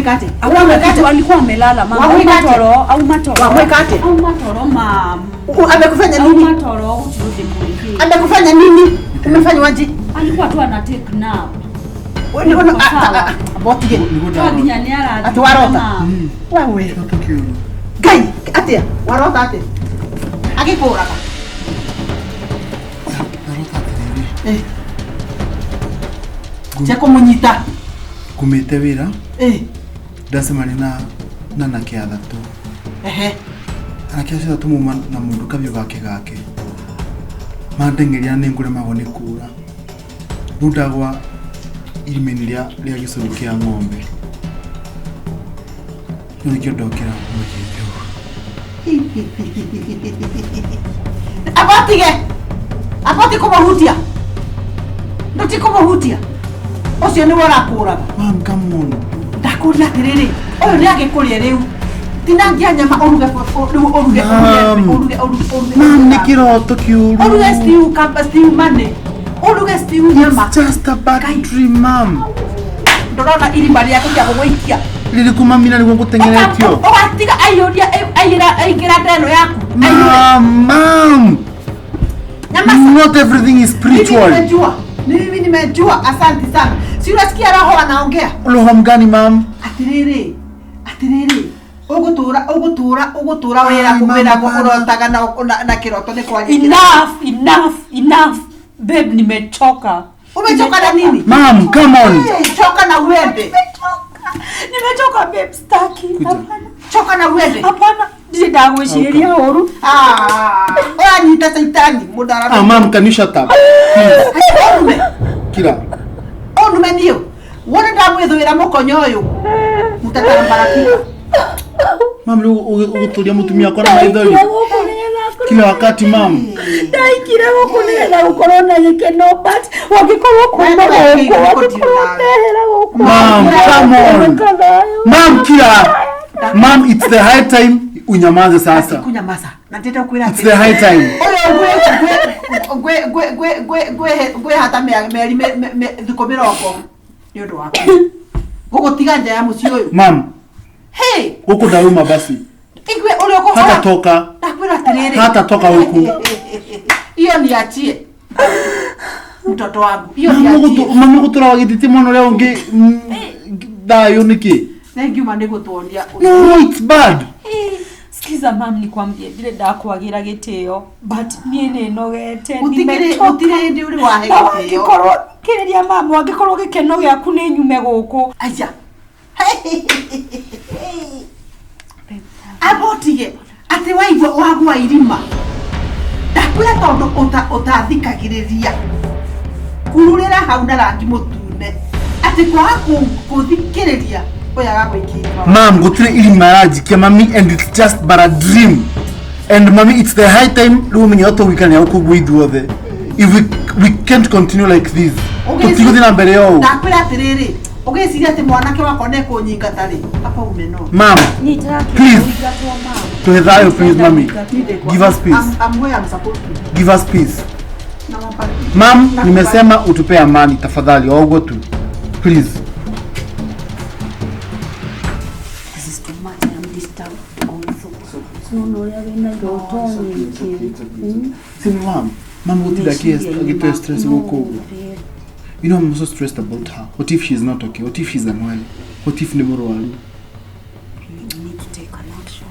Wamwekate. Alikuwa amelala mama. Au matoro. Wamwekate. Au matoro mama. Amekufanya nini? Au matoro uturudi mliki. Amekufanya nini? Umefanya waje? Alikuwa tu ana take nap. Wewe botige. Waginyaniara. Atwarota. Wewe. Gai, atia. Warota atia. Agikora ka. Cheko munyita. Kumete wira. Dasemani na nakiatha tu. Anakiaca tu muma na mundu kabyo gake. Mandengeria ningure mabone kura. Rudagwa irimeni ria gicuru kia ng'ombe. Nikyo ndokera mujinjo. Abati kumuhutia. Nduti kumuhutia. Ocio ni wora kuraga. Mam, come on. Ndakuria atiriri. Oyo ni agikuria riu. Tinangia nyama oruge. Mam, ni kiroto kiuru. Oruge stew mane. Oruge stew nyama. It's just a bad dream, mam. Ndorona irima ria kuja gwikia. Lirikuma mina ni gutengeretio. Owatiga aigira ndeno yaku. Mam. Not everything is spiritual. Mimi nimejua, asante sana. Si unasikia roho anaongea? Roho mgani mam? Atiriri. Ugutura wera kumena kurotaga na kiroto ni kwa nini? Enough. Babe, nimechoka. Umechoka na nini? Mam, come on. Choka na uende. Nimechoka babe, staki. Choka na uende. Hapana. Ndagwiciria oru. Oya ni taitani mudara. Mam, can you shut up? Onume. Kila. Onume ndio. Wona ndamwithwira mukonyo uyu. Mutatambaraki. Mam, ugutulia mutumia kwa na maithori. Kila wakati mam. Ndaikire gukunira gukorona gikeno but wagikorwo kuma guku. Mam, come on. Mam, kila. Mam, it's the high time unyamaze sasa. Kunyamaza. Nataka kuira. It's the high time. Gwe hata meri thikomira oko. Ni undu wako. Gugotiga nja ya muci uyu. Mam. Hey, huko dauma basi. Ingwe ule uko hata toka. Takwira tiriri. Hata toka huku. Hiyo niachie. Mtoto wangu. Hiyo niachie. Mama kutura wagititi mono leo ngi dayo niki. Thank you mane gutuonia. No, it's bad. Sikiza mam nikwambie ndire ndakwagira gitio but nie ne nogete utire ndi uri wahe gitio. Gikorwo kireria mama wagikorwo gikeno giaku ni nyume guku. Aja. Abotige ati waigwa wagwa irima. Ndakwira tondu utathikagiriria. Kururira hau na rangi mutune. Ati kwa kuthikiriria. Mom, go to the mommy, and it's just but a dream. And mommy, it's the high time we can help with the. If we can't continue like this. Okay, mom, please. Please, mommy. Give us peace. I'm where I'm supposed to. Give us peace. Mom, nimesema utupe amani tafadhali. Au go to. Please. Mom, what did I get stressed? You know, I'm so stressed about her. What if she's not okay? What if she's unwell? What if never well? You need to take an action.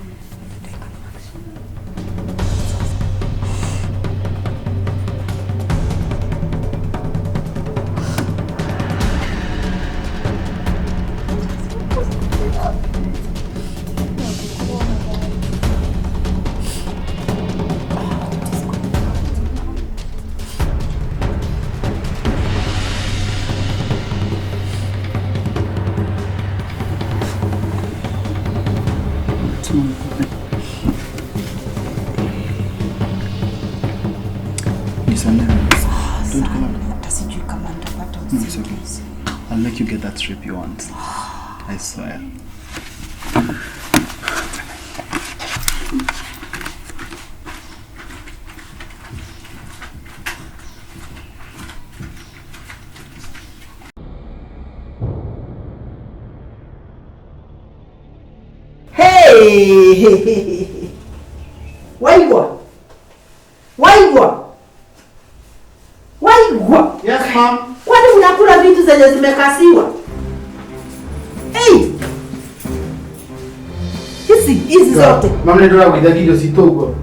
I'll make you get that trip you want. I swear. Waigwa. Yes, ma'am. Kwani unakula vitu zenye zimekasiwa? Hizi zote. Mama ndio anakuja kidogo sitogo.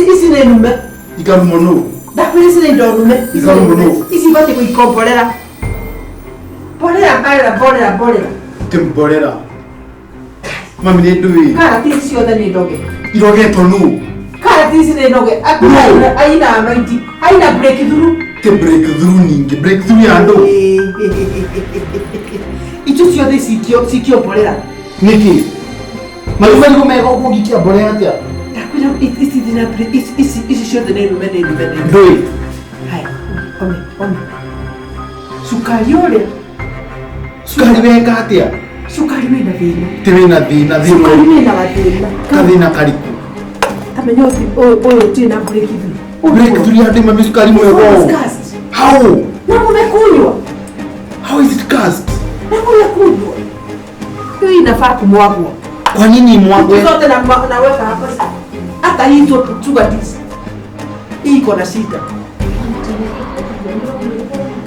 Hizi ni nume. Ikamuno. Dakwisi ni ndorume. Ikamuno. Hizi zote kuikombolera. Bolera. Tembolera. Mama ni ndui. Karati ciothe ni ndoge. Iroge tonu. Karati ici ni ndoge. Aina maiti. Aina breakthrough. Te breakthrough ningi. Breakthrough ya ndo. Icho ciothe cikio bolera. Niki. Malume ni kumeka kugikia bolera atia. Dakwira ici ciothe ni nume. Ndui. Hai. Ome. Sukari ule. Sukari weka atia. Sukari wina thina. Tivina thina. Sukari wina thina. Kathina kariku. Tamenyo oyo tina breakthrough. Breakthrough ya ndo mami sukari mwego. How? Na umekunywa. How is it cast? Na umekunywa. Hiyo inafaa kumwagwa. Kwa nini mwagwe? Zote naweka hapa sasa. Hata hii tuga tisi. Hii iko na shida.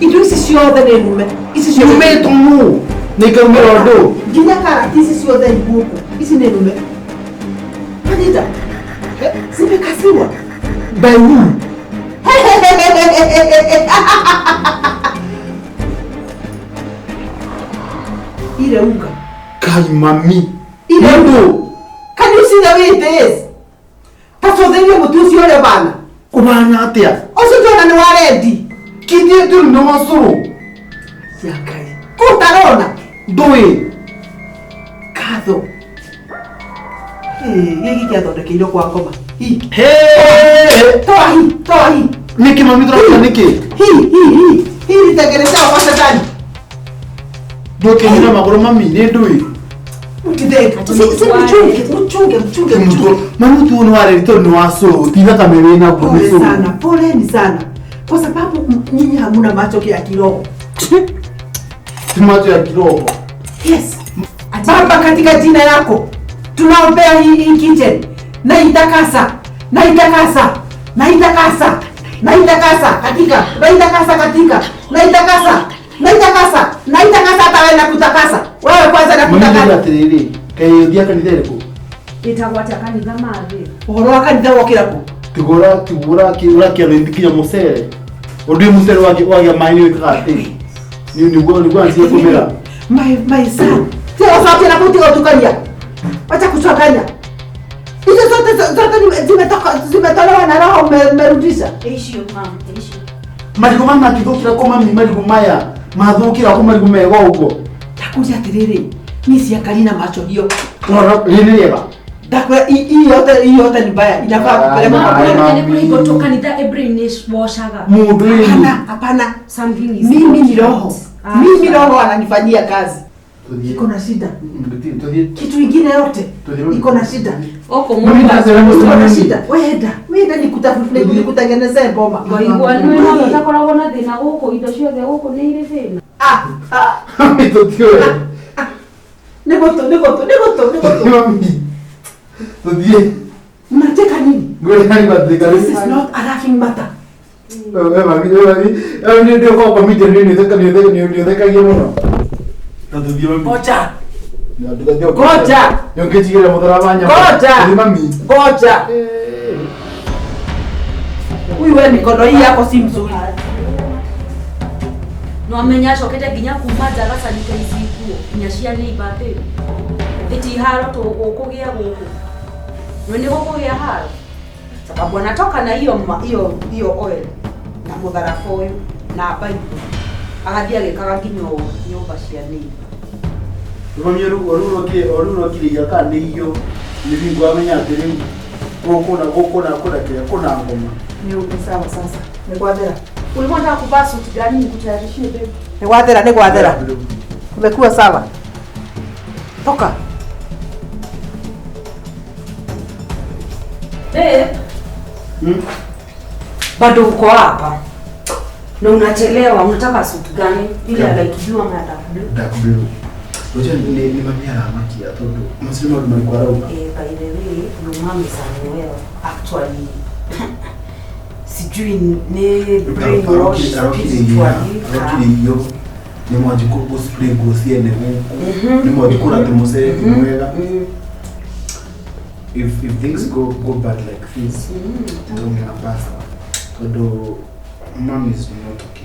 Indo isi ciothe ni nume. Isi ciothe Nume tomu. Nikamwira ndo. Ginya karati isi ciothe iguku. Isi ni nume. Anita. Zimekasiwa. By who? Ile unga. Kai mami. Ile ndo. Can you see the way it is? Tatothenio mutusi ule bana. Kubana atia. Osijona ni waredi. Kidie tu ndo masoro. Yakai. Kutarona. Doi. Katho. Hiki kiathondekeirwo kwa ngoma. Hii. Toa hii. Niki mami troka niki. Hii nitengenezea kwa shetani. Doke hina magoro mami ne doi. Ukideka. Mchunge. Mami tu no wale to no aso. Tina kama wewe na kwa Pole sana. Kwa sababu nyinyi hamuna macho ya kiroho. Tumacho ya kiroho. Yes. Baba, katika jina lako tunaombea hii kitchen na itakasa hata wewe na kutakasa. Wewe kwanza na kutakasa. Mimi atiriri. Kai dia kanitha riko. Itagwata kanitha mathi. Uhoro wa kanitha wokira ku. Tigora kia ndikinya musere. Odi musere wake maini wekati. Ni anzie kumera. My son. Sio sababu na kuti utukania. Acha kuchanganya. Hizo zote zimetolewa na roho umerudisha. Issue mama, issue. Marigo mama kithukira kwa mami marigo maya. Mathukira kwa marigo mego ugo. Takuja atiriri. Mimi siangalina macho hiyo. Ora leleba. Dakwa hii yote ni mbaya. Inafaa kupeleka Kwa nini kuliko kanitha Ebrinis washaga? Mundu ni. Hapana. Something is. Mimi ni roho. Mimi roho ananifanyia kazi. Iko na shida. Kitu kingine yote iko na shida. Oko Mungu Iko na shida. Wewe nikutengenezee boma. Waigwa nwe no utakoragwo na thina guku indo ciothe guku ni iri thina. Mitotio. Negoto. Mami. Tudie. Mnateka nini? Ngore hani badika. This is not a laughing matter. Mami ndio kwa media nini zeka yemono. Tudie mami. Ngoja. Goja. Yongejigira mudharabanya. Goja. Ni mami. Goja. Wewe mikono hii yako si mzuri. No amenya cokete nginya kuma njagasa nikaicikuo nyacia ni ibate iti haro to ukugia guku no ni gukugia haro sababu anatoka na hiyo oil na mudharafo uyu na bai agathia gikaga nginya nyumba cia ni Mami oruno kiriya kandi iyo nivingo amenya atiri kuna ngoma. Ni sawa sasa. Ni kwathera. ulikuwa unataka kuvaa suti gani nikutayarishie baby? Ni kwathera. Umekuwa sawa. Toka. Bado uko hapa. Na unachelewa, unataka suti gani? Ile alaikijua ama ya dark blue? Dark blue. Oje ni mamia na maki ya todo. Msema ndo mlikuwa rauka. By the way, your mom is unwell. Actually, sijui ni brainwash spiritually. Yo ni mwajiko ko spray go siene huko. Ni mwajiko na temose mwega. If things go bad like this, don't get a bastard. Todo mom is not okay.